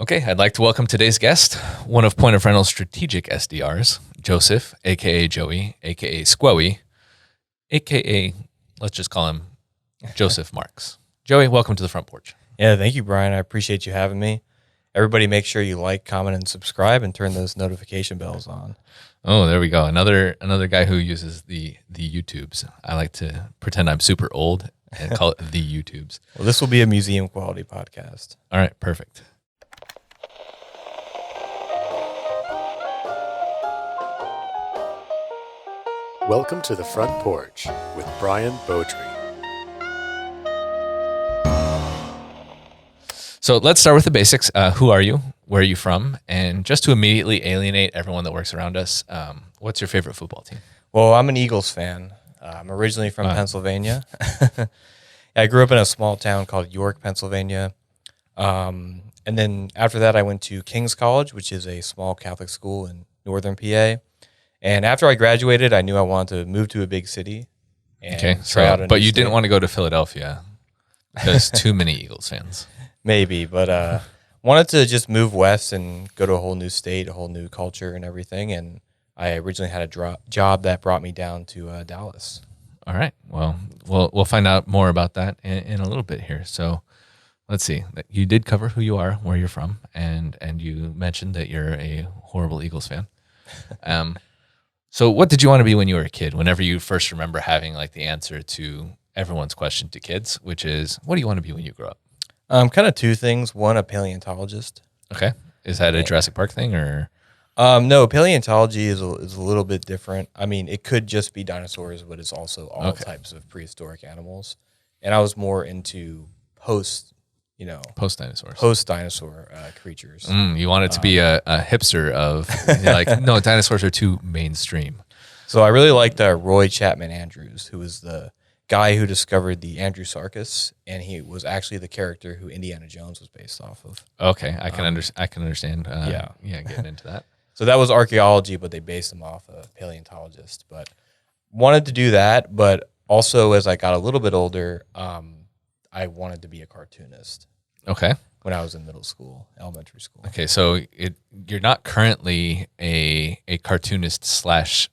Okay, I'd like to welcome today's guest, one of Point of Rental's strategic SDRs, Joseph, aka Joey, aka Squoey, aka, let's just call him Joseph Marks. Joey, welcome to the Front Porch. Yeah, thank you, Brian. I appreciate you having me. Everybody make sure you like, comment, and subscribe and turn those notification bells on. Oh, there we go. Another guy who uses the YouTubes. I like to pretend I'm super old and call it the YouTubes. Well, this will be a museum quality podcast. All right, perfect. Welcome to the Front Porch with Brian Beaudry. So let's start with the basics. Who are you? Where are you from? And just to immediately alienate everyone that works around us, what's your favorite football team? Well, I'm an Eagles fan. I'm originally from Pennsylvania. I grew up in a small town called York, Pennsylvania. And then after that, I went to King's College, which is a small Catholic school in northern PA. And after I graduated, I knew I wanted to move to a big city. And try out a but new you state. didn't want to go to Philadelphia because too many Eagles fans. Maybe, but wanted to just move west and go to a whole new state, a whole new culture and everything. And I originally had a job that brought me down to Dallas. All right. Well, we'll find out more about that in a little bit here. So let's see. You did cover who you are, where you're from, and you mentioned that you're a horrible Eagles fan. So what did you want to be when you were a kid? Whenever you first remember having like the answer to everyone's question to kids, which is, what do you want to be when you grow up? Kind of two things. One, a paleontologist. Okay. Is that a Jurassic Park thing or? No, paleontology is a little bit different. I mean, it could just be dinosaurs, but it's also all types of prehistoric animals. And I was more into post-dinosaur creatures. You want it to be a hipster of like, no, dinosaurs are too mainstream. So I really liked Roy Chapman Andrews, who was the guy who discovered the Andrewsarchus, and he was actually the character who Indiana Jones was based off of. Okay, I can understand. Getting into that. So that was archaeology, but they based him off a paleontologist. But wanted to do that, but also as I got a little bit older, I wanted to be a cartoonist. Okay. When I was in elementary school. Okay, so you're not currently a cartoonist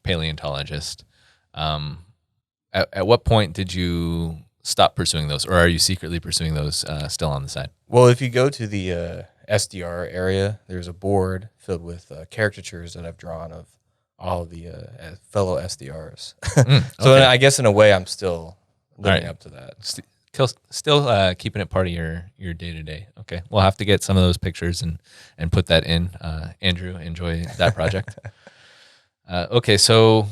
/ paleontologist. At what point did you stop pursuing those, or are you secretly pursuing those still on the side? Well, if you go to the SDR area, there's a board filled with caricatures that I've drawn of all of the fellow SDRs. So I guess in a way, I'm still living up to that. Still keeping it part of your day-to-day. Okay, we'll have to get some of those pictures and put that in. Andrew, enjoy that project. Okay, so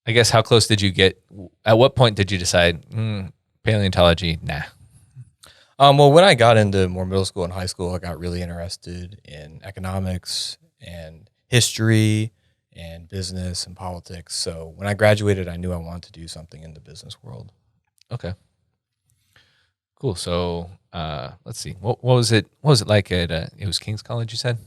I guess how close did you get? At what point did you decide paleontology? Nah. Well, when I got into more middle school and high school, I got really interested in economics and history and business and politics. So when I graduated, I knew I wanted to do something in the business world. Okay. Cool. So let's see. What was it? What was it like at? It was King's College, you said?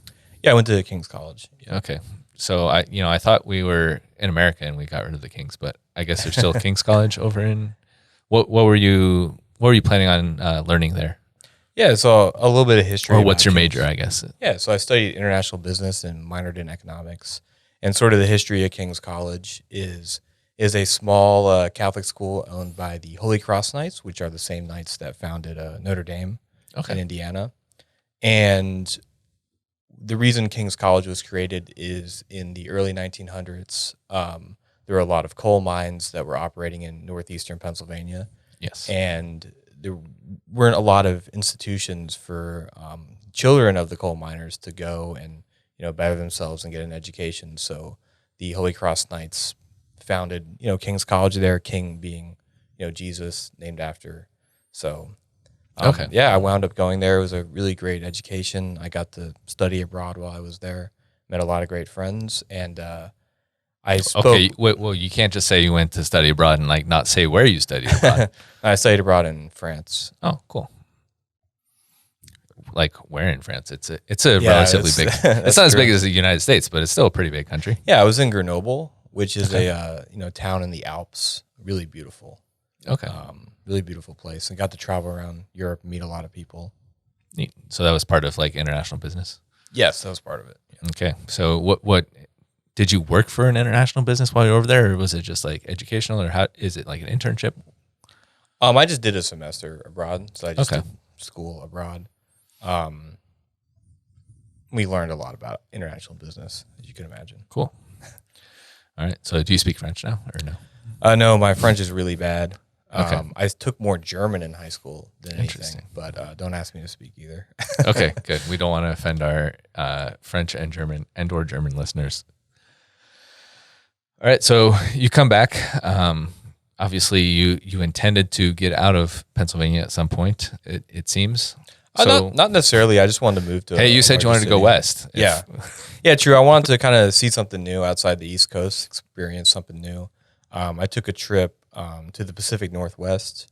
Yeah, I went to King's College. Yeah. Okay. So I thought we were in America and we got rid of the Kings, but I guess there's still King's College over in. What were you planning on learning there? Yeah, so a little bit of history. Or what's your major, I guess? Yeah, so I studied international business and minored in economics. And sort of the history of King's College is a small Catholic school owned by the Holy Cross Knights, which are the same knights that founded Notre Dame in Indiana. And the reason King's College was created is in the early 1900s, there were a lot of coal mines that were operating in northeastern Pennsylvania. Yes. And there weren't a lot of institutions for children of the coal miners to go and better themselves and get an education. So the Holy Cross Knights founded King's College there, King being Jesus, named after. So I wound up going there. It was a really great education. I got to study abroad while I was there, met a lot of great friends, and I spoke. Okay, well, you can't just say you went to study abroad and like not say where you studied abroad. I studied abroad in France. Oh, cool. Like where in France? It's a relatively big. It's not as big as the United States, but it's still a pretty big country. Yeah, I was in Grenoble, which is a town in the Alps. Really beautiful. Okay. Really beautiful place, and got to travel around Europe and meet a lot of people. Neat. So that was part of like international business. Yes, that was part of it. Yeah. Okay. So what did you work for an international business while you were over there, or was it just like educational, or how is it like an internship? I just did a semester abroad, so I just Okay. did school abroad. We learned a lot about international business, as you can imagine. Cool. All right. So do you speak French now or no? No, my French is really bad. Okay. I took more German in high school than anything, Interesting. but don't ask me to speak either. Okay, good. We don't want to offend our French and German or German listeners. All right. So you come back. Obviously, you intended to get out of Pennsylvania at some point, it seems. So, not necessarily. I just wanted to move to. hey, you said you wanted to go west. Yeah, yeah, true. I wanted to kind of see something new outside the East Coast, experience something new. I took a trip to the Pacific Northwest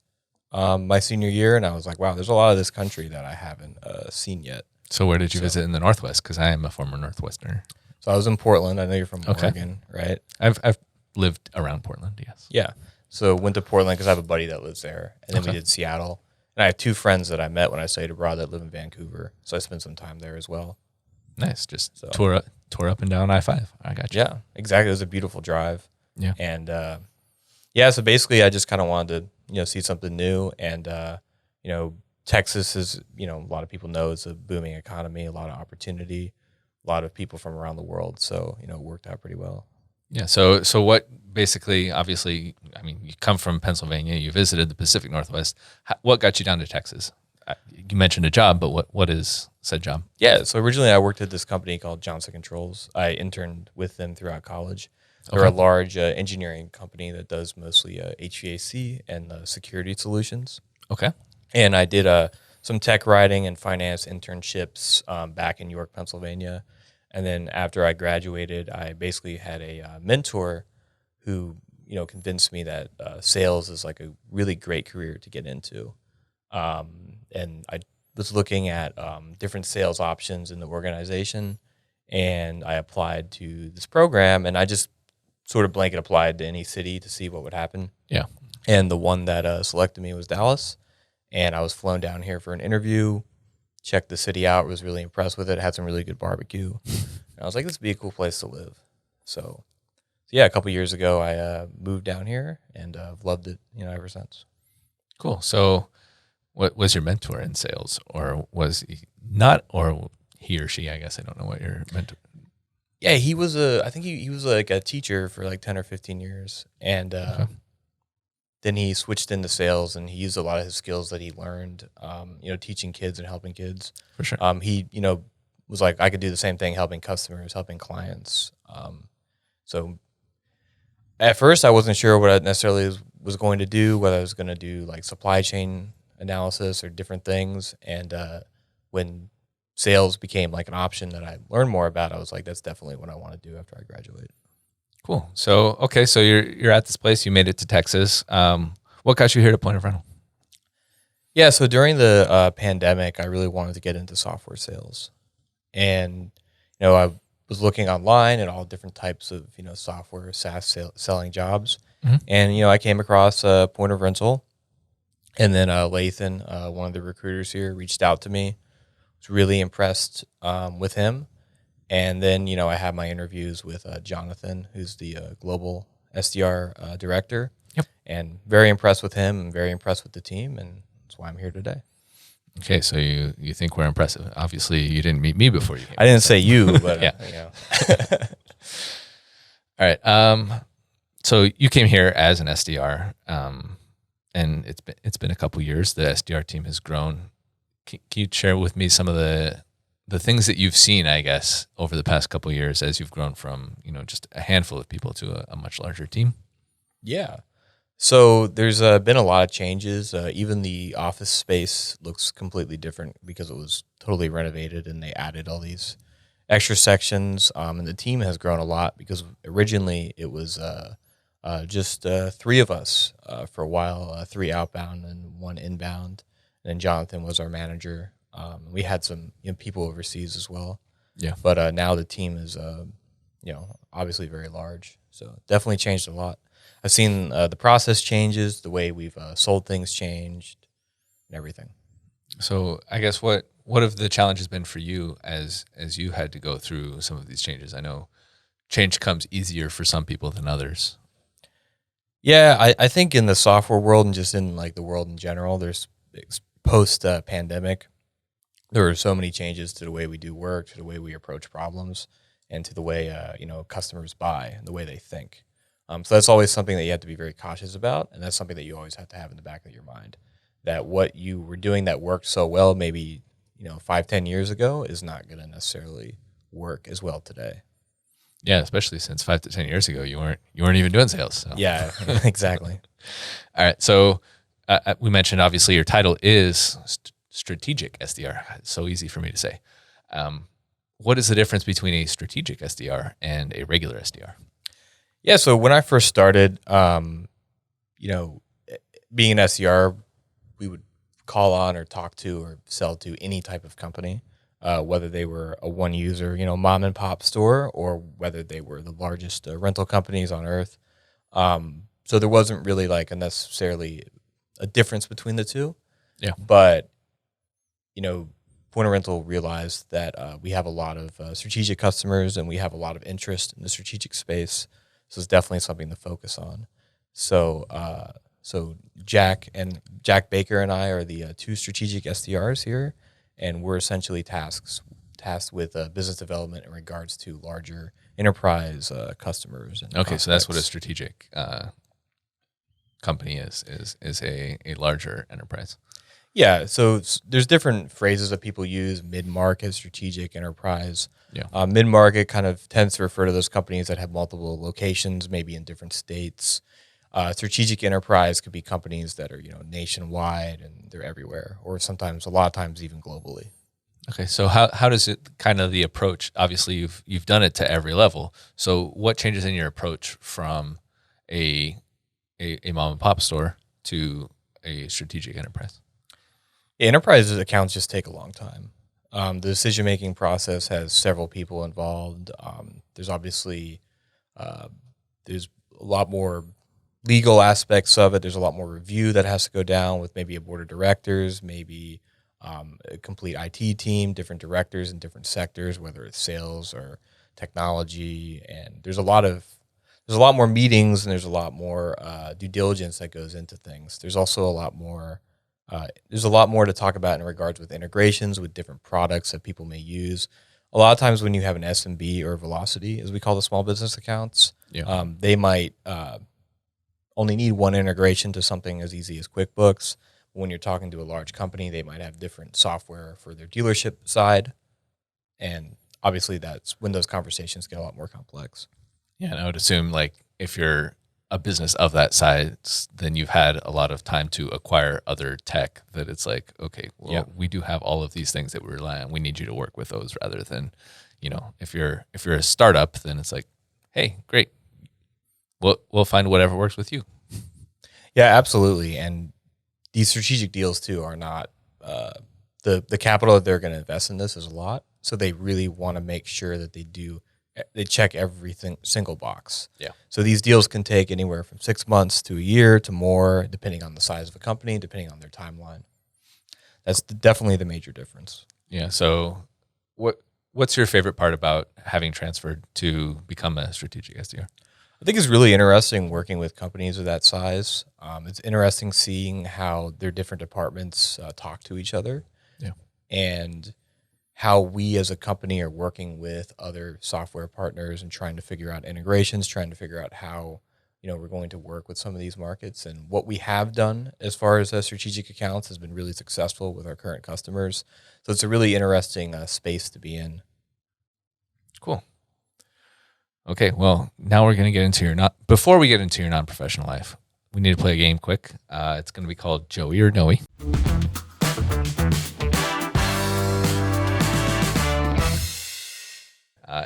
my senior year, and I was like, wow, there's a lot of this country that I haven't seen yet. So where did you visit in the Northwest? Because I am a former Northwesterner. So I was in Portland. I know you're from Okay. Oregon, right? I've lived around Portland, yes. Yeah. So went to Portland because I have a buddy that lives there, and then we Okay. did Seattle. And I have two friends that I met when I studied abroad that live in Vancouver, so I spent some time there as well. Nice. Just So- tour up and down I-5. I got you. Yeah, exactly. It was a beautiful drive. Yeah. And yeah, so basically, I just kind of wanted to see something new, and Texas is a lot of people know it's a booming economy, a lot of opportunity, a lot of people from around the world. So it worked out pretty well. Yeah. So what basically, obviously, I mean, you come from Pennsylvania, you visited the Pacific Northwest. What got you down to Texas? You mentioned a job, but what is said job? Yeah, so originally I worked at this company called Johnson Controls. I interned with them throughout college. They're Okay. a large engineering company that does mostly HVAC and security solutions. Okay. And I did some tech writing and finance internships back in York, Pennsylvania. And then after I graduated, I basically had a mentor who convinced me that sales is like a really great career to get into. And I was looking at different sales options in the organization, and I applied to this program, and I just sort of blanket applied to any city to see what would happen. Yeah. And the one that selected me was Dallas, and I was flown down here for an interview, checked the city out, was really impressed with it, had some really good barbecue. And I was like, this would be a cool place to live. So yeah, a couple years ago, I moved down here, and I've loved it ever since. Cool. So what was your mentor in sales, or was he not, or he or she, I guess I don't know what your mentor. Yeah, he was I think he was like a teacher for like 10 or 15 years. And then he switched into sales, and he used a lot of his skills that he learned, teaching kids and helping kids. For sure. He, was like, I could do the same thing, helping customers, helping clients. So at first I wasn't sure what I necessarily was going to do, whether I was going to do like supply chain analysis or different things. And when sales became like an option that I learned more about, I was like, that's definitely what I want to do after I graduate. Cool. So, okay. So you're at this place, you made it to Texas. What got you here to Point of Rental? Yeah, so during the pandemic, I really wanted to get into software sales. And, I was looking online at all different types of, software, SaaS selling jobs. Mhm. And, I came across Point of Rental. And then Lathan, one of the recruiters here, reached out to me. Was really impressed with him. And then, I had my interviews with Jonathan, who's the global SDR director. Yep. And very impressed with him and very impressed with the team. And that's why I'm here today. Okay. So you think we're impressive. Obviously you didn't meet me before you came. I didn't say you, but Yeah. All right. So you came here as an SDR, and it's been a couple years. The SDR team has grown. Can you share with me some of the things that you've seen, I guess, over the past couple of years as you've grown from just a handful of people to a much larger team? Yeah. So there's been a lot of changes. Even the office space looks completely different because it was totally renovated, and they added all these extra sections. And the team has grown a lot because originally it was just three of us for a while, three outbound and one inbound. And then Jonathan was our manager. We had some people overseas as well. Yeah. But now the team is, obviously very large. So definitely changed a lot. I've seen the process changes, the way we've sold things changed, and everything. So I guess what what have the challenges been for you as you had to go through some of these changes? I know change comes easier for some people than others. Yeah, I think in the software world and just in like the world in general, there's post pandemic, there are so many changes to the way we do work, to the way we approach problems, and to the way customers buy and the way they think. So that's always something that you have to be very cautious about, and that's something that you always have to have in the back of your mind. That what you were doing that worked so well, maybe 5-10 years ago, is not going to necessarily work as well today. Yeah, especially since 5 to 10 years ago, you weren't even doing sales. So. Yeah, exactly. All right. So we mentioned obviously your title is strategic SDR. It's so easy for me to say. What is the difference between a strategic SDR and a regular SDR? Yeah. So when I first started, being an SDR, we would call on or talk to or sell to any type of company. Whether they were a one user, mom and pop store, or whether they were the largest rental companies on earth. So there wasn't really like necessarily a difference between the two. Yeah. But, Point of Rental realized that we have a lot of strategic customers and we have a lot of interest in the strategic space. So it's definitely something to focus on. So, Jack Baker and I are the two strategic SDRs here. And we're essentially tasked with business development in regards to larger enterprise customers. And okay, so that's what a strategic company is a larger enterprise. Yeah, so there's different phrases that people use: mid-market, strategic, enterprise. Yeah. Mid-market kind of tends to refer to those companies that have multiple locations, maybe in different states. Strategic enterprise could be companies that are, nationwide and they're everywhere, or sometimes, a lot of times, even globally. Okay, so how does it kind of the approach? Obviously, you've done it to every level. So what changes in your approach from a mom and pop store to a strategic enterprise? Enterprise accounts just take a long time. The decision-making process has several people involved. There's obviously there's a lot more legal aspects of it. There's a lot more review that has to go down with maybe a board of directors, maybe a complete IT team, different directors in different sectors, whether it's sales or technology. And there's a lot more meetings and there's a lot more due diligence that goes into things. There's also a lot more to talk about in regards with integrations with different products that people may use. A lot of times when you have an SMB or velocity, as we call the small business accounts, they might only need one integration to something as easy as QuickBooks. When you're talking to a large company, they might have different software for their dealership side. And obviously that's when those conversations get a lot more complex. Yeah, and I would assume like if you're a business of that size, then you've had a lot of time to acquire other tech that it's like, okay, well, we do have all of these things that we rely on. We need you to work with those rather than, if you're a startup, then it's like, hey, great. We'll find whatever works with you. Yeah, absolutely. And these strategic deals too are not the capital that they're going to invest in this is a lot. So they really want to make sure that they check everything single box. Yeah. So these deals can take anywhere from 6 months to a year to more, depending on the size of a company, depending on their timeline. That's definitely the major difference. Yeah. So what's your favorite part about having transferred to become a strategic SDR? I think it's really interesting working with companies of that size. It's interesting seeing how their different departments talk to each other. Yeah. And how we as a company are working with other software partners and trying to figure out integrations, trying to figure out how we're going to work with some of these markets. And what we have done as far as strategic accounts has been really successful with our current customers. So it's a really interesting space to be in. Cool. Okay, well, now we're going to get into before we get into your non-professional life, we need to play a game quick. It's going to be called Joey or Noey.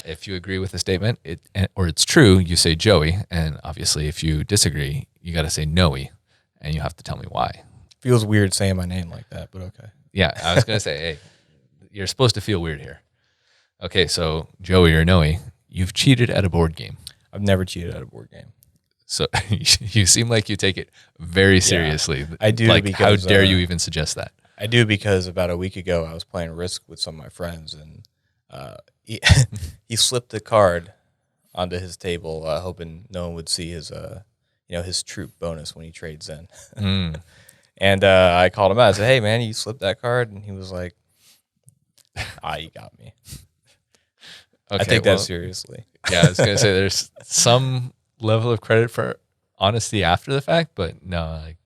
If you agree with the statement, or it's true, you say Joey, and obviously if you disagree, you got to say Noey, and you have to tell me why. Feels weird saying my name like that, but okay. Yeah, I was going to say, hey, you're supposed to feel weird here. Okay, so Joey or Noey, you've cheated at a board game. I've never cheated at a board game. So you seem like you take it very seriously. I do. Like, because, how dare you even suggest that? I do because about a week ago I was playing Risk with some of my friends, and he, he slipped a card onto his table, hoping no one would see his his troop bonus when he trades in. And I called him out. I said, "Hey man, you slipped that card," and he was like, you got me. Okay, I take that seriously. Yeah, I was gonna say there's some level of credit for honesty after the fact, but no, like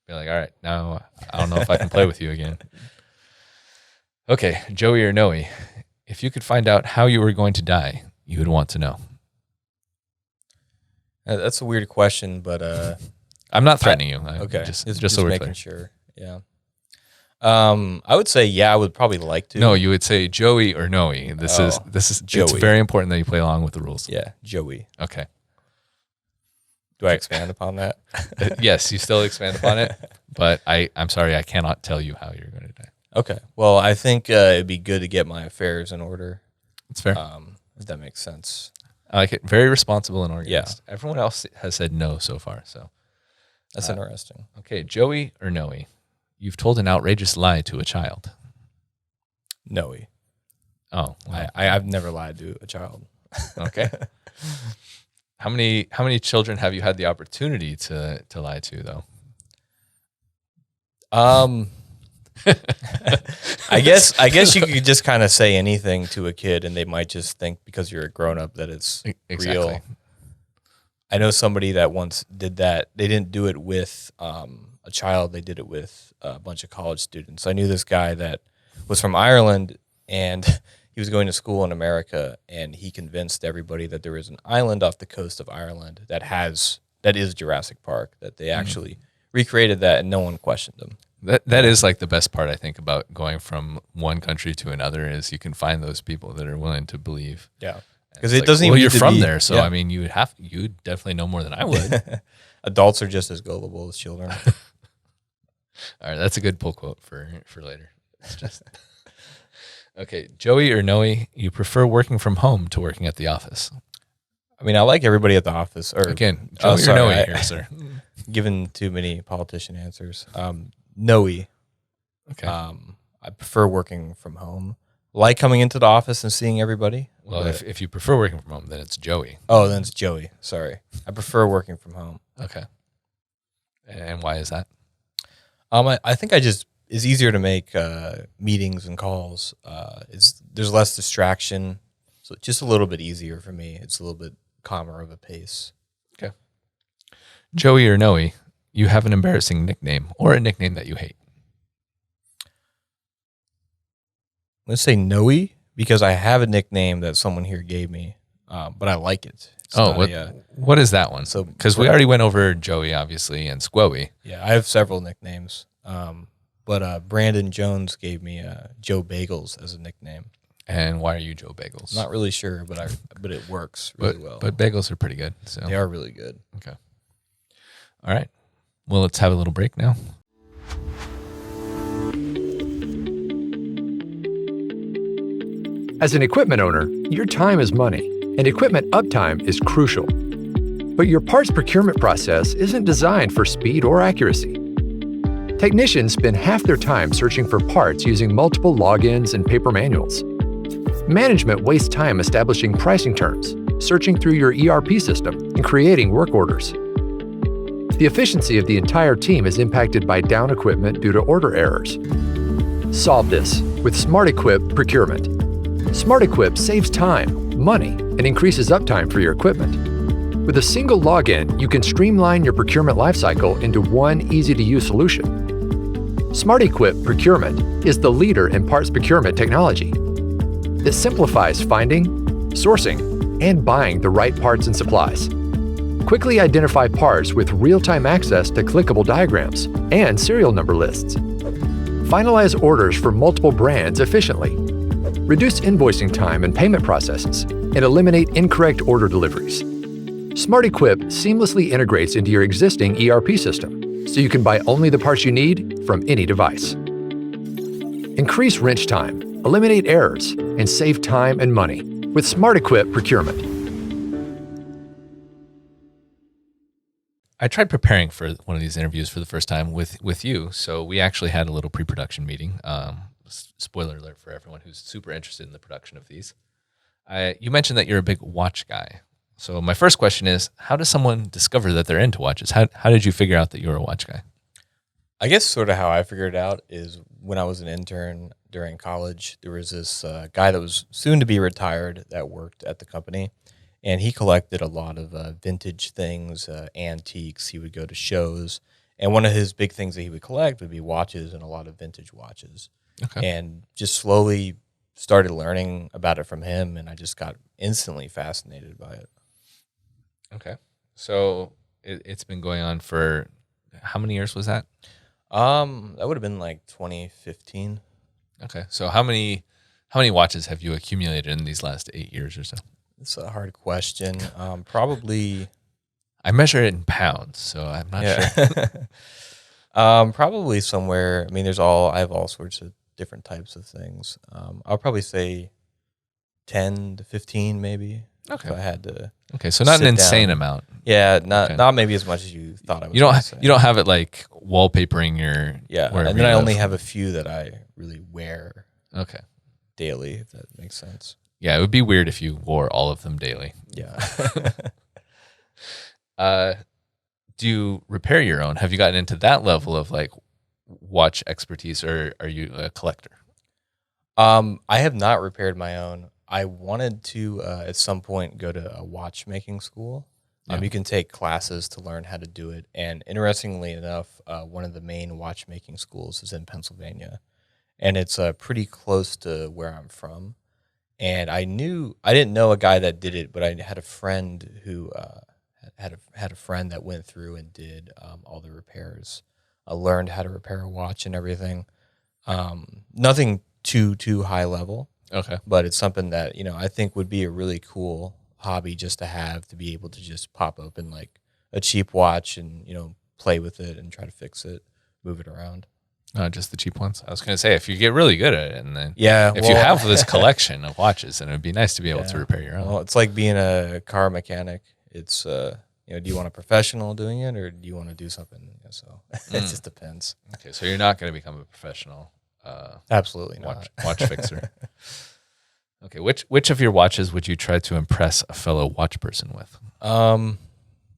be like, all right, now I don't know if I can play with you again. Okay, Joey or Noey, if you could find out how you were going to die, you would want to know. That's a weird question, but I'm not threatening you. Okay, just just so we're making clear. sure. Yeah. I would say I would probably like to. No, you would say Joey or Noey. This is Joey. It's very important that you play along with the rules. Yeah, Joey. Okay. Do I expand upon that? Yes, you still expand upon it, but I'm sorry, I cannot tell you how you're going to die. Okay. Well, I think it'd be good to get my affairs in order. It's fair. If that makes sense. I like it. Very responsible and organized. Yeah. Everyone else has said no so far. So That's interesting. okay, Joey or Noey, you've told an outrageous lie to a child. Noey. Oh, wow. I've never lied to a child. Okay. How many children have you had the opportunity to lie to though? I guess you could just kind of say anything to a kid and they might just think because you're a grown up that it's real. I know somebody that once did that. They didn't do it with a child. They did it with a bunch of college students. I knew this guy that was from Ireland and he was going to school in America, and he convinced everybody that there is an island off the coast of Ireland that is Jurassic Park, that they actually recreated that and no one questioned him. That is like the best part, I think, about going from one country to another is you can find those people that are willing to believe. Yeah. Because it doesn't even well, you're need to from be, there, so yeah. I mean, you definitely know more than I would. Adults are just as gullible as children. All right, that's a good pull quote for later. It's just okay, Joey or Noey, you prefer working from home to working at the office? I mean, I like everybody at the office. Or again, Joey or Noey here, sir. Given too many politician answers. Noey. Okay. I prefer working from home. Like coming into the office and seeing everybody. Well, if you prefer working from home, then it's Joey. Oh, then it's Joey. Sorry. I prefer working from home. Okay. And why is that? I think it's easier to make meetings and calls. There's less distraction, so it's just a little bit easier for me. It's a little bit calmer of a pace. Okay. Joey or Noey, you have an embarrassing nickname or a nickname that you hate. Let's say Noey because I have a nickname that someone here gave me, but I like it. What is that one? So because we already went over Joey, obviously, and Squoey. Yeah, I have several nicknames. But Brandon Jones gave me Joe Bagels as a nickname. And why are you Joe Bagels? Not really sure, but it works really well. But bagels are pretty good. So they are really good. Okay. All right. Well, let's have a little break now. As an equipment owner, your time is money, and equipment uptime is crucial. But your parts procurement process isn't designed for speed or accuracy. Technicians spend half their time searching for parts using multiple logins and paper manuals. Management wastes time establishing pricing terms, searching through your ERP system, and creating work orders. The efficiency of the entire team is impacted by down equipment due to order errors. Solve this with SmartEquip Procurement. SmartEquip saves time, money, and increases uptime for your equipment. With a single login, you can streamline your procurement lifecycle into one easy-to-use solution. SmartEquip Procurement is the leader in parts procurement technology that simplifies finding, sourcing, and buying the right parts and supplies. Quickly identify parts with real-time access to clickable diagrams and serial number lists. Finalize orders for multiple brands efficiently. Reduce invoicing time and payment processes, and eliminate incorrect order deliveries. SmartEquip seamlessly integrates into your existing ERP system, so you can buy only the parts you need from any device. Increase wrench time, eliminate errors, and save time and money with SmartEquip Procurement. I tried preparing for one of these interviews for the first time with you. So we actually had a little pre-production meeting. Spoiler alert for everyone who's super interested in the production of these. You mentioned that you're a big watch guy. So my first question is, how does someone discover that they're into watches? How did you figure out that you were a watch guy? I guess sort of how I figured it out is when I was an intern during college, there was this guy that was soon to be retired that worked at the company. And he collected a lot of vintage things, antiques. He would go to shows. And one of his big things that he would collect would be watches and a lot of vintage watches. Okay. And just slowly started learning about it from him. And I just got instantly fascinated by it. Okay. So it's been going on for how many years was that? That would have been like 2015. Okay. So how many watches have you accumulated in these last 8 years or so? It's a hard question. Probably. I measure it in pounds, so I'm not sure. Probably somewhere. I mean, I have all sorts of different types of things. I'll probably say 10 to 15, maybe. Okay. If I had to. Okay, so not an insane down. amount. Yeah, not maybe as much as you thought I was. You don't have it like wallpapering your and then I only have a few that I really wear. Okay. Daily, if that makes sense. Yeah, it would be weird if you wore all of them daily. Yeah. Do you repair your own? Have you gotten into that level of like watch expertise, or are you a collector? I have not repaired my own. I wanted to at some point go to a watchmaking school. You can take classes to learn how to do it. And interestingly enough, one of the main watchmaking schools is in Pennsylvania. And it's pretty close to where I'm from. And I didn't know a guy that did it, but I had a friend who had a friend that went through and did all the repairs. I learned how to repair a watch and everything. Nothing too high level. Okay. But it's something that, I think would be a really cool hobby just to have, to be able to just pop open like a cheap watch and, play with it and try to fix it, move it around. Just the cheap ones. I was going to say, if you get really good at it, and then if you well, have this collection of watches, then it would be nice to be able to repair your own. Well, it's like being a car mechanic. It's do you want a professional doing it, or do you want to do something? So it just depends. Okay, so you're not going to become a professional. Absolutely not. Watch fixer. Okay, which of your watches would you try to impress a fellow watch person with?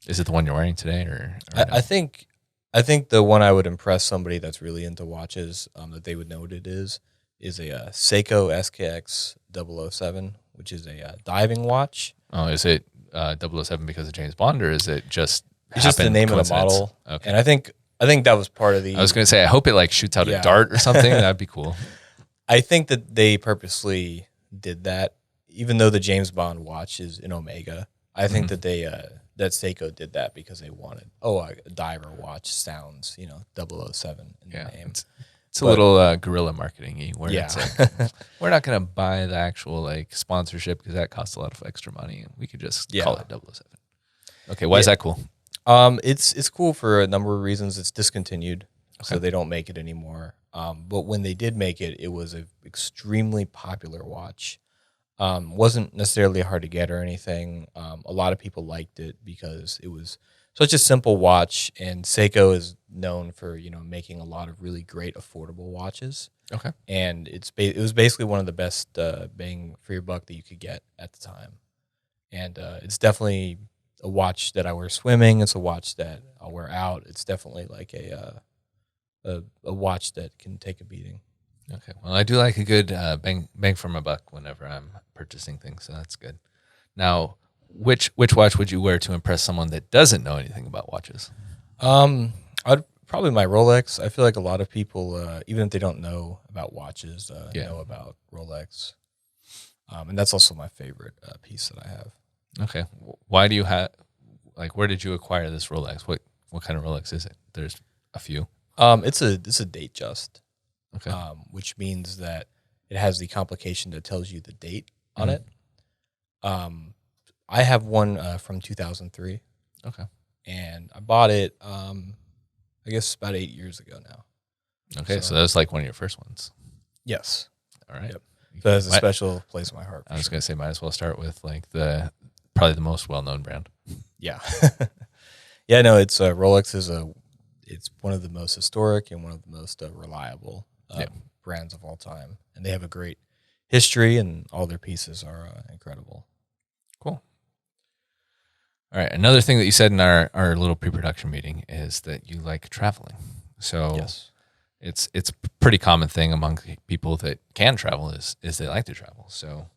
Is it the one you're wearing today, or no? I think the one I would impress somebody that's really into watches, that they would know what it is a Seiko SKX 007, which is a diving watch. Oh, is it 007 because of James Bond, or is it just it's just the name of the model? Okay. And I think that was part of the. I was going to say, I hope it like shoots out a dart or something. That'd be cool. I think that they purposely did that, even though the James Bond watch is an Omega. I think that they that Seiko did that because they wanted a diver watch sounds 007 in the name. It's a little guerrilla marketing-y where it's like, we're not going to buy the actual like sponsorship because that costs a lot of extra money. We could just call it 007. Okay, why is that cool? It's cool for a number of reasons. It's discontinued, so they don't make it anymore. But when they did make it, it was an extremely popular watch. Wasn't necessarily hard to get or anything. A lot of people liked it because it was such a simple watch, and Seiko is known for making a lot of really great affordable watches. Okay, and it was basically one of the best bang for your buck that you could get at the time, and it's definitely a watch that I wear swimming. It's a watch that I'll wear out. It's definitely like a watch that can take a beating. Okay, well, I do like a good bang for my buck whenever I'm purchasing things, so that's good. Now, which watch would you wear to impress someone that doesn't know anything about watches? I'd probably my Rolex. I feel like a lot of people, even if they don't know about watches, know about Rolex, and that's also my favorite piece that I have. Okay, why do you have? Like, where did you acquire this Rolex? What kind of Rolex is it? There's a few. It's a date just. Okay. Which means that it has the complication that tells you the date on it. I have one from 2003. Okay. And I bought it, I guess about 8 years ago now. Okay, so that was like one of your first ones. Yes. All right. Yep. So it has a special place in my heart. I was going to say, might as well start with like probably the most well-known brand. Yeah. Yeah, no, it's Rolex it's one of the most historic and one of the most reliable brands of all time, and they have a great history, and all their pieces are incredible. Cool. All right. Another thing that you said in our little pre-production meeting is that you like traveling. So Yes. it's a pretty common thing among people that can travel is they like to travel. So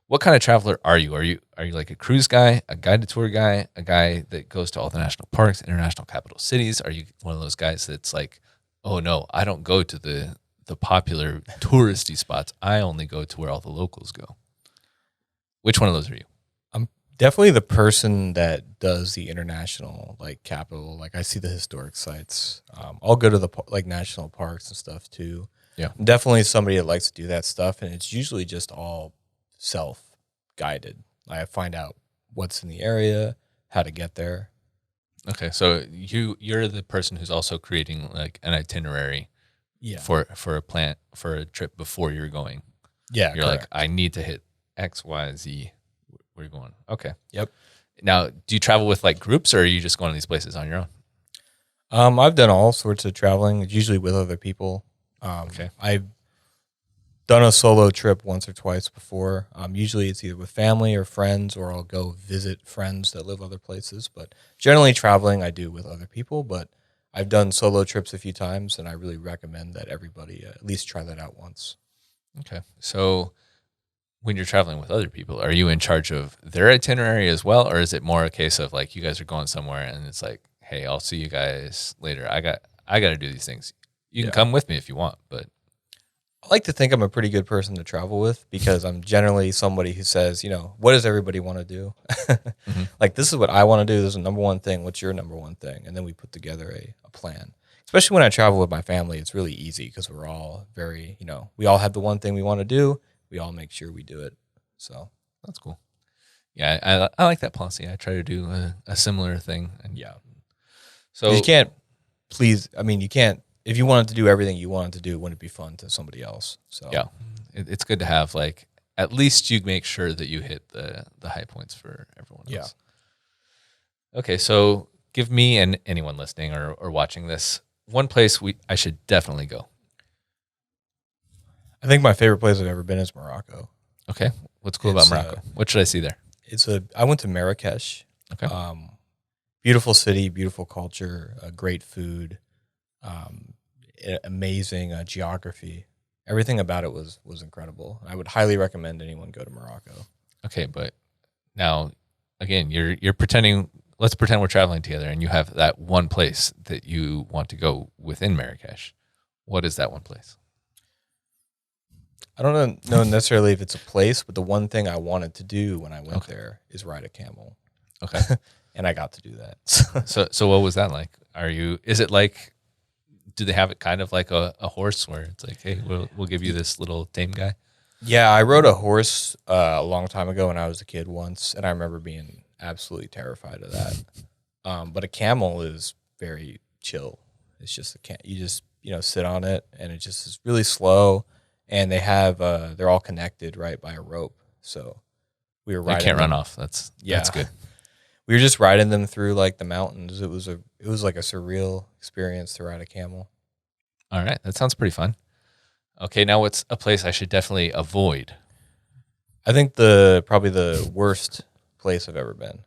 what kind of traveler are you? Are you like a cruise guy, a guided tour guy, a guy that goes to all the national parks, international capital cities? Are you one of those guys that's like, oh no, I don't go to the popular touristy spots. I only go to where all the locals go. Which one of those are you? I'm definitely the person that does the international like capital. Like I see the historic sites. I'll go to the like national parks and stuff too. Yeah. I'm definitely somebody that likes to do that stuff, and it's usually just all self-guided. I find out what's in the area, how to get there. Okay, so you're the person who's also creating like an itinerary Yeah. for a trip before you're going. Yeah. You're correct. like, I need to hit X, Y, Z. Where you're going. Okay. Yep. Now, do you travel with like groups, or are you just going to these places on your own? I've done all sorts of traveling, usually with other people. Okay. I've done a solo trip once or twice before. Usually it's either with family or friends, or I'll go visit friends that live other places. But generally traveling I do with other people, but I've done solo trips a few times, and I really recommend that everybody at least try that out once. Okay. So when you're traveling with other people, are you in charge of their itinerary as well? Or is it more a case of like you guys are going somewhere and it's like, hey, I'll see you guys later. I got to do these things. You can come with me if you want, but I like to think I'm a pretty good person to travel with, because I'm generally somebody who says, what does everybody want to do? Like, this is what I want to do. This is the number one thing. What's your number one thing? And then we put together a plan. Especially when I travel with my family, it's really easy because we're all very, we all have the one thing we want to do. We all make sure we do it. So that's cool. Yeah, I like that policy. I try to do a similar thing. And yeah. So you can't you can't, if you wanted to do everything you wanted to do, it wouldn't be fun to somebody else. So yeah, it's good to have like, at least you make sure that you hit the high points for everyone else. Yeah. Okay. So give me and anyone listening or watching this one place I should definitely go. I think my favorite place I've ever been is Morocco. Okay. What's cool about Morocco? What should I see there? I went to Marrakesh. Okay. Beautiful city, beautiful culture, great food, amazing geography. Everything about it was incredible. I would highly recommend anyone go to Morocco. Okay, but now again, you're pretending. Let's pretend we're traveling together, and you have that one place that you want to go within Marrakesh. What is that one place? I don't know necessarily if it's a place, but the one thing I wanted to do when I went there is ride a camel. Okay. And I got to do that. So what was that like? Is it like, do they have it kind of like a horse where it's like, hey, we'll give you this little tame guy? Yeah, I rode a horse a long time ago when I was a kid once, and I remember being absolutely terrified of that. But a camel is very chill. It's just you just sit on it, and it just is really slow. And they have they're all connected right by a rope. So we were riding. You can't run off. That's good. We were just riding them through like the mountains. It was like a surreal experience to ride a camel. All right, that sounds pretty fun. Okay, now what's a place I should definitely avoid? I think probably the worst place I've ever been.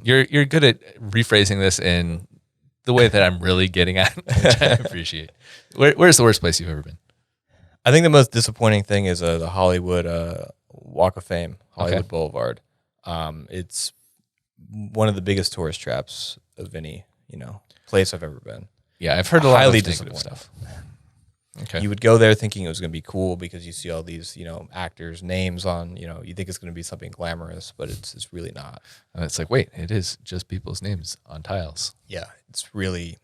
You're good at rephrasing this in the way that I'm really getting at, which I appreciate. Where's the worst place you've ever been? I think the most disappointing thing is the Hollywood Walk of Fame, Hollywood Boulevard. It's one of the biggest tourist traps of any place I've ever been. Yeah, I've heard a lot highly of negative disappointing stuff. Okay, you would go there thinking it was going to be cool because you see all these actors' names on you think it's going to be something glamorous, but it's really not. And it's like, wait, it is just people's names on tiles. Yeah, it's really.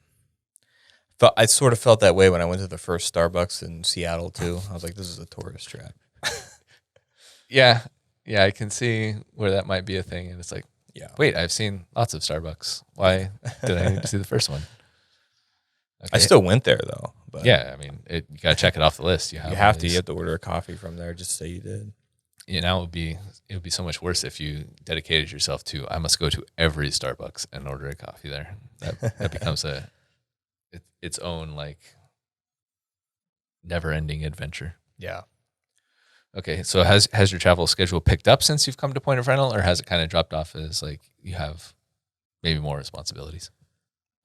I sort of felt that way when I went to the first Starbucks in Seattle too. I was like, this is a tourist trap. Yeah, I can see where that might be a thing. And it's like, wait, I've seen lots of Starbucks. Why did I need to see the first one? Okay. I still went there though. But yeah, I mean, you got to check it off the list. You have to. You have to order a coffee from there just to say you did. Now it would be so much worse if you dedicated yourself to I must go to every Starbucks and order a coffee there. That becomes its own like never-ending adventure. Yeah. Okay, so has your travel schedule picked up since you've come to Point of Rental, or has it kind of dropped off as like you have maybe more responsibilities?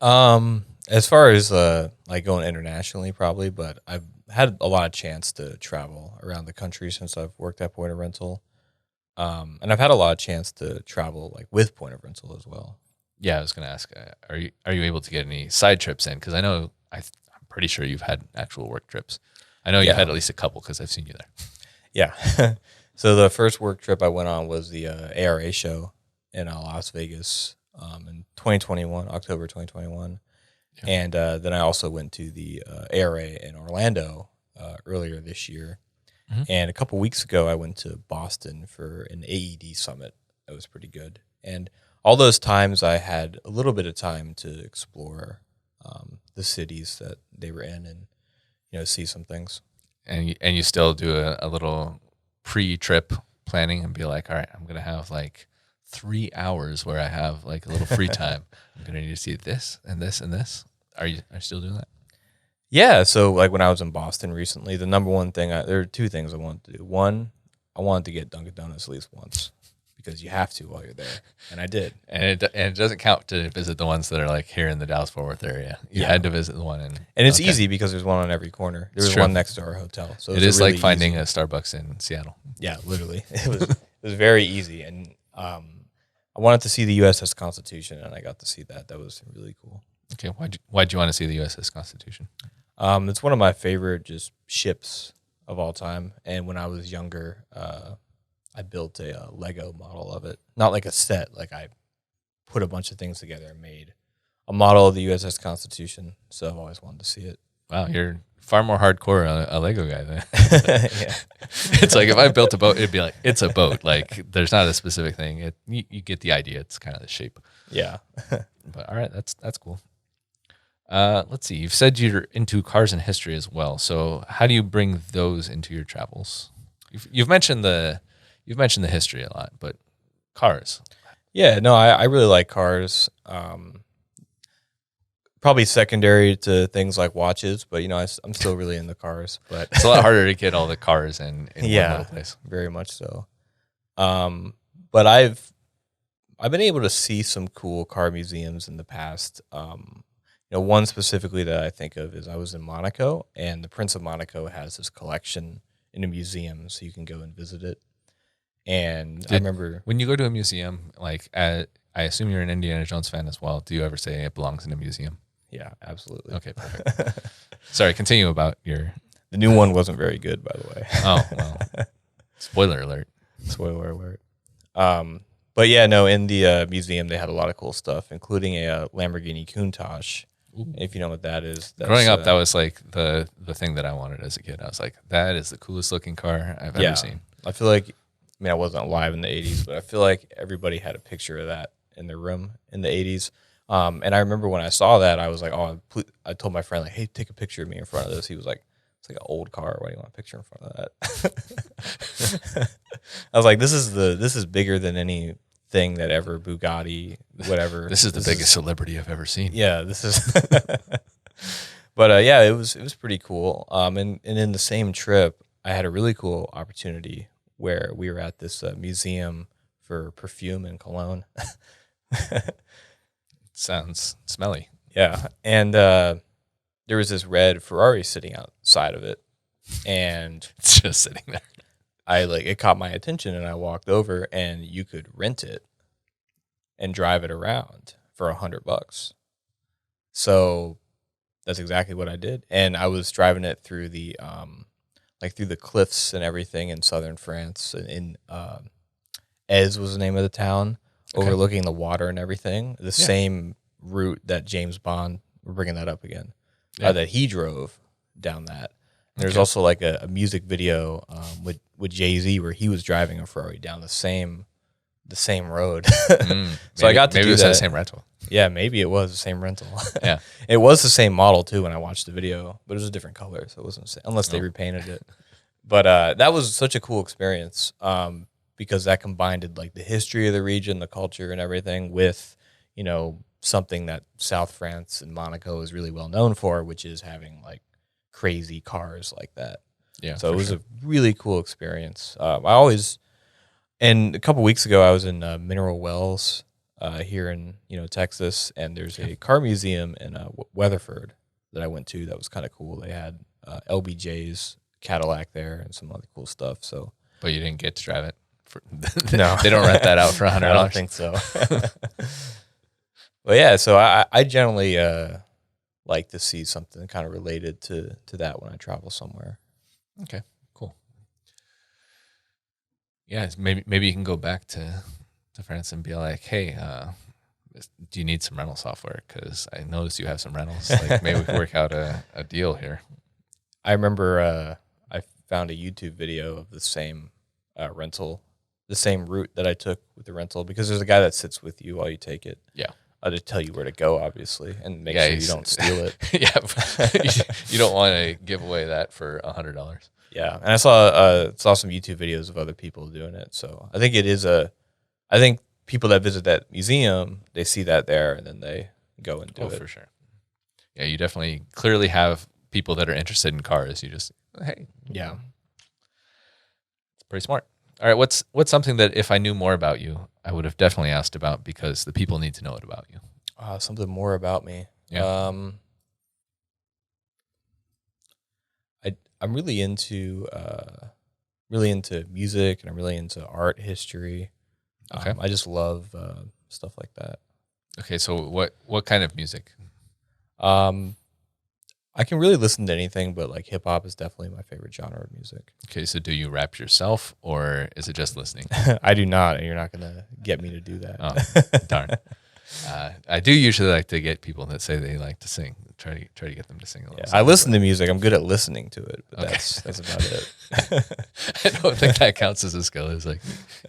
As far as like going internationally, probably, but I've had a lot of chance to travel around the country since I've worked at Point of Rental. And I've had a lot of chance to travel like with Point of Rental as well. Yeah, I was going to ask, are you able to get any side trips in? Because I know I'm pretty sure you've had actual work trips. I know you've had at least a couple because I've seen you there. Yeah. So the first work trip I went on was the ARA show in Las Vegas in 2021, October 2021. Yeah. And then I also went to the ARA in Orlando earlier this year. Mm-hmm. And a couple weeks ago, I went to Boston for an AED summit. That was pretty good. And all those times I had a little bit of time to explore the cities that they were in and, see some things. And you still do a little pre-trip planning and be like, all right, I'm going to have like 3 hours where I have like a little free time. I'm going to need to see this and this and this. Are you still doing that? Yeah. So like when I was in Boston recently, the number one thing, there are two things I wanted to do. One, I wanted to get Dunkin' Donuts at least once because you have to while you're there. And I did. And it doesn't count to visit the ones that are like here in the Dallas-Fort Worth area. You had to visit the one. And it's easy because there's one on every corner. There was one next to our hotel. So it is really like finding a Starbucks in Seattle. Yeah, literally. It was very easy. And I wanted to see the USS Constitution, and I got to see that. That was really cool. Okay, why'd you want to see the USS Constitution? It's one of my favorite just ships of all time. And when I was younger, I built a Lego model of it. Not like a set, like I put a bunch of things together and made a model of the USS Constitution. So I've always wanted to see it. Wow, you're far more hardcore a Lego guy than Yeah. It's like if I built a boat, it'd be like, it's a boat. Like there's not a specific thing. You get the idea. It's kind of the shape. Yeah. But all right, that's cool. Let's see. You've said you're into cars and history as well. So how do you bring those into your travels? You've mentioned the history a lot, but cars. Yeah, no, I really like cars. Probably secondary to things like watches, but I'm still really into cars. But it's a lot harder to get all the cars in one little place. Very much so. But I've been able to see some cool car museums in the past. One specifically that I think of is I was in Monaco, and the Prince of Monaco has this collection in a museum, so you can go and visit it. And I remember when you go to a museum, like I assume you're an Indiana Jones fan as well. Do you ever say it belongs in a museum? Yeah, absolutely. Okay, perfect. Sorry, continue about your. The new one wasn't very good, by the way. Oh well. Spoiler alert. Spoiler alert. But yeah, no, in the museum they had a lot of cool stuff, including a Lamborghini Countach. Ooh. If you know what that is. Growing up, that was like the thing that I wanted as a kid. I was like, that is the coolest looking car I've ever seen. I feel like, I wasn't alive in the 80s, but I feel like everybody had a picture of that in their room in the 80s. And I remember when I saw that, I was like, I told my friend, like, hey, take a picture of me in front of this. He was like, it's like an old car. Why do you want a picture in front of that? I was like, this is bigger than anything that ever Bugatti, whatever. This is the biggest celebrity I've ever seen. Yeah, this is. But yeah, it was pretty cool. And in the same trip, I had a really cool opportunity where we were at this museum for perfume and cologne. Sounds smelly. Yeah, and there was this red Ferrari sitting outside of it, and it's just sitting there. It caught my attention, and I walked over, and you could rent it and drive it around for $100. So that's exactly what I did, and I was driving it through the through the cliffs and everything in southern France. In Ez was the name of the town, overlooking the water and everything. The same route that James Bond, we're bringing that up again, that he drove down that. There's also like a music video with Jay-Z where he was driving a Ferrari down the same road. So I got to do that. Maybe it was the same rental. Yeah, maybe it was the same rental. Yeah, it was the same model too when I watched the video, but it was a different color, so it wasn't the same, unless they repainted it. But that was such a cool experience because that combined like the history of the region, the culture, and everything with something that South France and Monaco is really well known for, which is having like crazy cars like that. Yeah. So it was a really cool experience. And a couple weeks ago, I was in Mineral Wells here in Texas, and there's a car museum in Weatherford that I went to that was kind of cool. They had LBJ's Cadillac there and some other cool stuff. So, but you didn't get to drive it. No, they don't rent that out for $100. I don't think so. But yeah, so I generally like to see something kind of related to that when I travel somewhere. Okay, cool. Yeah, maybe you can go back to France and be like, hey, do you need some rental software? Because I noticed you have some rentals. Like maybe we can work out a deal here. I remember I found a YouTube video of the same rental, the same route that I took with the rental, because there's a guy that sits with you while you take it. Yeah. To tell you where to go, obviously, and make sure you don't steal it. Yeah, you don't want to give away that for $100. Yeah, and I saw some YouTube videos of other people doing it. So I think I think people that visit that museum, they see that there, and then they go and do it. For sure. Yeah, you definitely clearly have people that are interested in cars. You just, hey. Yeah. It's pretty smart. All right, what's something that if I knew more about you, I would have definitely asked about because the people need to know it about you? Something more about me. Yeah. I'm really into music, and I'm really into art history. Okay. I just love stuff like that. Okay, so what kind of music? I can really listen to anything, but like hip hop is definitely my favorite genre of music. Okay, so do you rap yourself or is it just listening? I do not, and you're not gonna get me to do that. Oh, darn. I do usually like to get people that say they like to sing. Try to get them to sing a little. I listen to music. I'm good at listening to it, but Okay. that's about it. I don't think that counts as a skill. It's like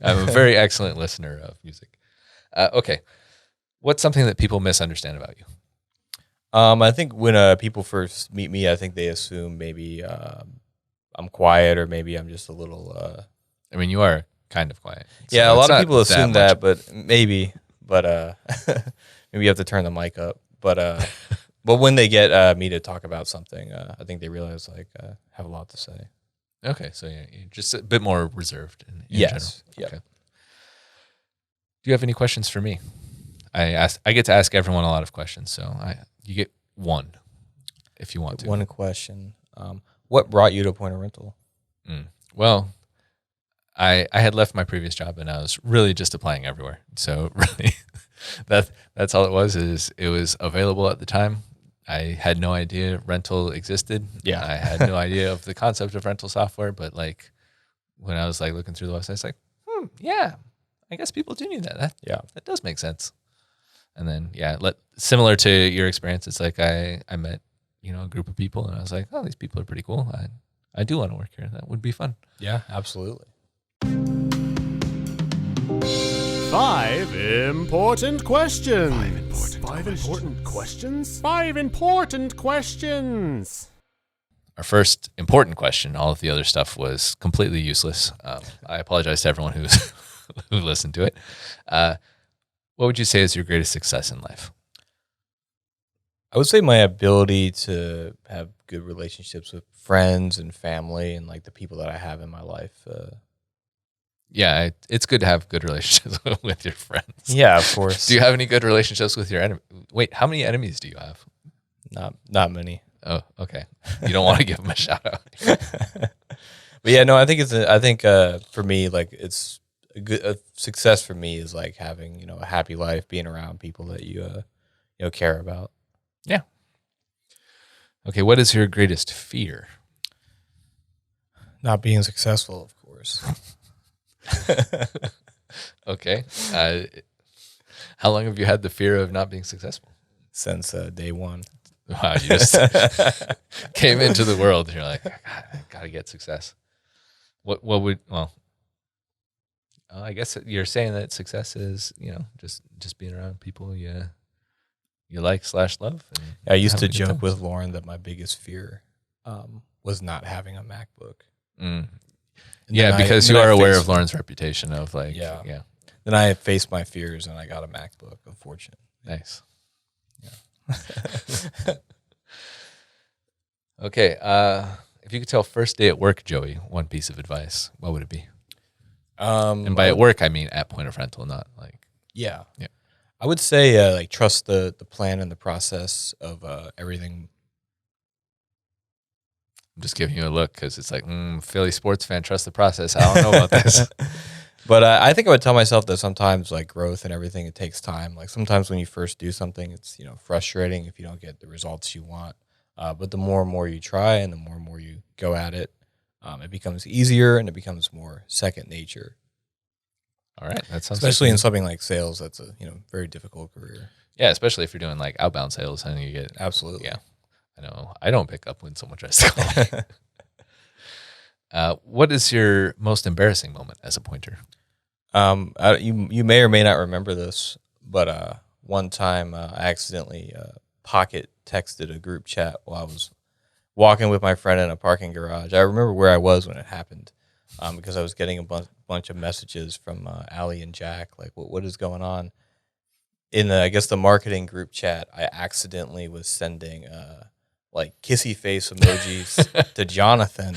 I'm a very excellent listener of music. Okay, what's something that people misunderstand about you? I think when people first meet me, I think they assume maybe I'm quiet, or maybe I'm just a little. I mean, you are kind of quiet. So Yeah, a lot it's of not people assume that, much. but maybe maybe you have to turn the mic up. But when they get me to talk about something, I think they realize like I have a lot to say. Okay, so yeah, you're just a bit more reserved in Yes. general. Okay. Do you have any questions for me? I get to ask everyone a lot of questions, so you get one if you want to. One question. What brought you to Point of Rental? Well, I had left my previous job and I was really just applying everywhere. So really, that's all it was. Is it was available at the time. I had no idea rental existed. Yeah. I had no idea of the concept of rental software. But like when I was like looking through the website, I was like, yeah, I guess people do need that. That does make sense. And then similar to your experience, it's like I met a group of people and I was like, oh, these people are pretty cool. I do want to work here. That would be fun. Yeah, absolutely. 5 important questions. 5 important questions? 5 important questions. Our first important question, all of the other stuff was completely useless. I apologize to everyone who listened to it. What would you say is your greatest success in life? I would say my ability to have good relationships with friends and family and like the people that I have in my life. Yeah, it's good to have good relationships with your friends. Yeah, of course. Do you have any good relationships with your enemy? Wait, how many enemies do you have? Not many. Oh, okay. You don't want to give them a shout out. But yeah, no, I think for me, like it's a success for me is like having, a happy life, being around people that you care about. Yeah. Okay, what is your greatest fear? Not being successful, of course. Okay. How long have you had the fear of not being successful? Since day one. Wow, you just came into the world and you're like, God, I gotta get success. I guess you're saying that success is, just being around people you like / love. I used to joke with Lauren that my biggest fear was not having a MacBook. And Yeah, then because then you are aware faced- of Lauren's reputation of like, Yeah. yeah, Then I faced my fears and I got a MacBook, unfortunately. nice. Okay, if you could tell first day at work, Joey, one piece of advice, what would it be? And by at work, I mean at point of rental, not like, Yeah. Yeah. I would say like trust the plan and the process of everything. I'm just giving you a look because it's like, Philly sports fan, trust the process. I don't know about this. But I think I would tell myself that sometimes like growth and everything, it takes time. Like sometimes when you first do something, it's, frustrating if you don't get the results you want. But the more and more you try and the more and more you go at it, it becomes easier and it becomes more second nature. All right, that sounds Especially in like, something like sales, that's a very difficult career. yeah, especially if you're doing like outbound sales and you get, Absolutely. yeah, I know I don't pick up when someone tries to call me. What is your most embarrassing moment as a pointer? You may or may not remember this, but one time I accidentally pocket texted a group chat while I was walking with my friend in a parking garage. I remember where I was when it happened because I was getting a bunch of messages from Allie and Jack, like, what is going on? In the marketing group chat, I accidentally was sending like kissy face emojis to Jonathan.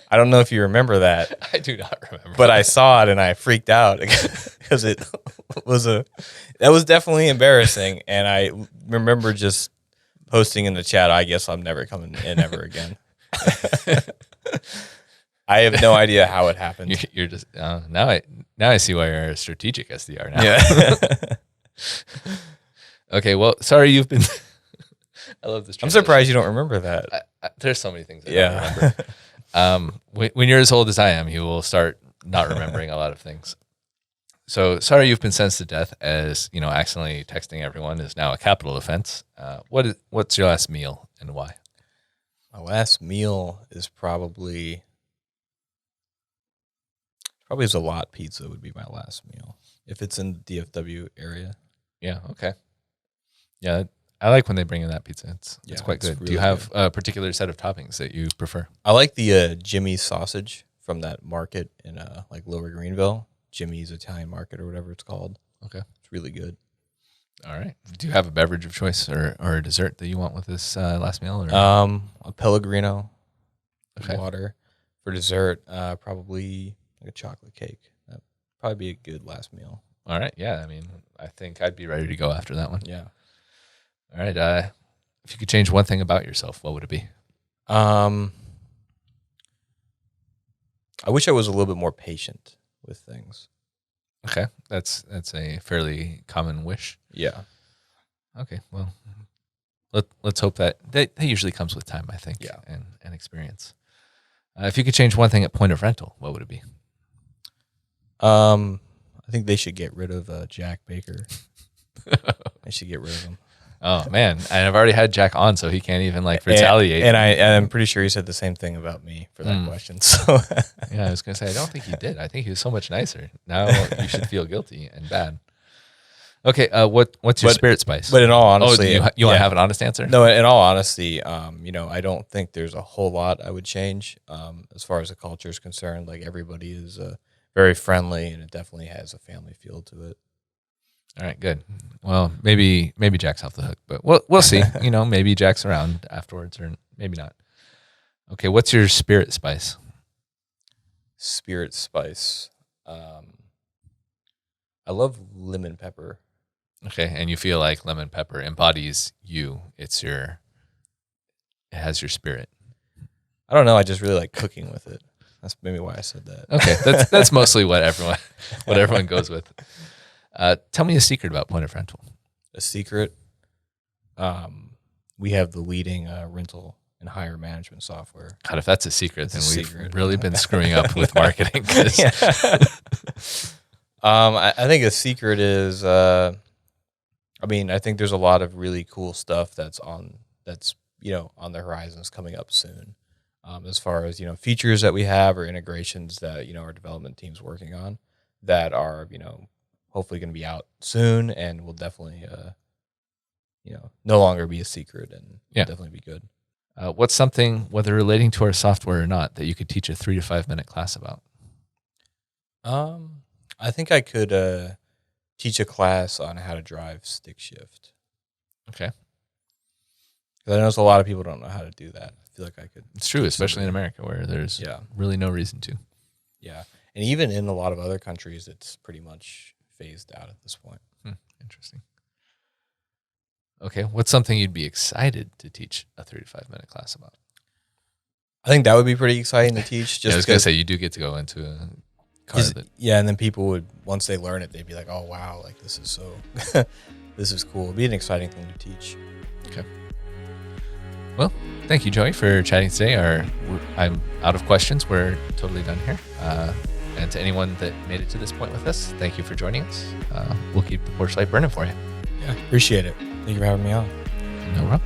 I don't know if you remember that. I do not remember. But I saw it and I freaked out because that was definitely embarrassing. And I remember just posting in the chat, I guess I'm never coming in ever again. I have no idea how it happened. You're just now I see why you're a strategic SDR now. Yeah. Okay, well, sorry you've been. I love this. I'm surprised you don't remember that. There's so many things I don't remember. When you're as old as I am, you will start not remembering a lot of things. So sorry you've been sentenced to death, as accidentally texting everyone is now a capital offense. What's your last meal and why? My last meal is probably Zalat pizza would be my last meal if it's in the DFW area. Yeah. Okay. Yeah, I like when they bring in that pizza. It's quite good. Really Do you have a particular set of toppings that you prefer? I like the Jimmy's sausage from that market in like Lower Greenville, Jimmy's Italian Market or whatever it's called. Okay, it's really good. All right. Do you have a beverage of choice or a dessert that you want with this last meal? Or? A Pellegrino, Okay. water. For dessert, probably like a chocolate cake. That'd probably be a good last meal. All right. Yeah. I mean, I think I'd be ready to go after that one. Yeah. All right. If you could change one thing about yourself, what would it be? I wish I was a little bit more patient with things. Okay. That's a fairly common wish. Yeah. Okay. Well, let's hope that usually comes with time, I think. Yeah. And experience. If you could change one thing at point of rental, what would it be? I think they should get rid of Jack Baker. They should get rid of him. Oh man, and I've already had Jack on, so he can't even retaliate. And I'm pretty sure he said the same thing about me for that question. So yeah, I was gonna say I don't think he did. I think he was so much nicer. Now you should feel guilty and bad. Okay, what's your spirit spice? But in all honesty, you want to have an honest answer? No, in all honesty, I don't think there's a whole lot I would change as far as the culture is concerned. Like everybody is very friendly, and it definitely has a family feel to it. All right, good. Well, maybe Jack's off the hook, but we'll see. Maybe Jack's around afterwards, or maybe not. Okay, what's your spirit spice? Spirit spice. I love lemon pepper. Okay, and you feel like lemon pepper embodies you. It has your spirit. I don't know. I just really like cooking with it. That's maybe why I said that. Okay, that's mostly what everyone goes with. Tell me a secret about point of rental. A secret. We have the leading rental and hire management software. God, if that's a secret, then we've secret. really been screwing up with marketing. I think a secret is, I think there's a lot of really cool stuff that's on the horizons coming up soon. As far as, features that we have or integrations that, our development team's working on that are, hopefully going to be out soon and will definitely, no longer be a secret and definitely be good. What's something, whether relating to our software or not, that you could teach a 3 to 5 minute class about? I think I could teach a class on how to drive stick shift. Okay. Because I know a lot of people don't know how to do that. I feel like I could. It's true, teach especially in somebody. America where there's Yeah. really no reason to. Yeah. And even in a lot of other countries, it's pretty much phased out at this point. Interesting. Okay. What's something you'd be excited to teach a 3 to 5 minute class about? I think that would be pretty exciting to teach. Just I was going to say, you do get to go into a car that. yeah, and then people would, once they learn it, they'd be like, "Oh wow, like this is so, this is cool." It'd be an exciting thing to teach. Okay. Well, thank you, Joey, for chatting today. I'm out of questions. We're totally done here. And to anyone that made it to this point with us, thank you for joining us. We'll keep the porch light burning for you. Yeah, appreciate it. Thank you for having me on. No problem.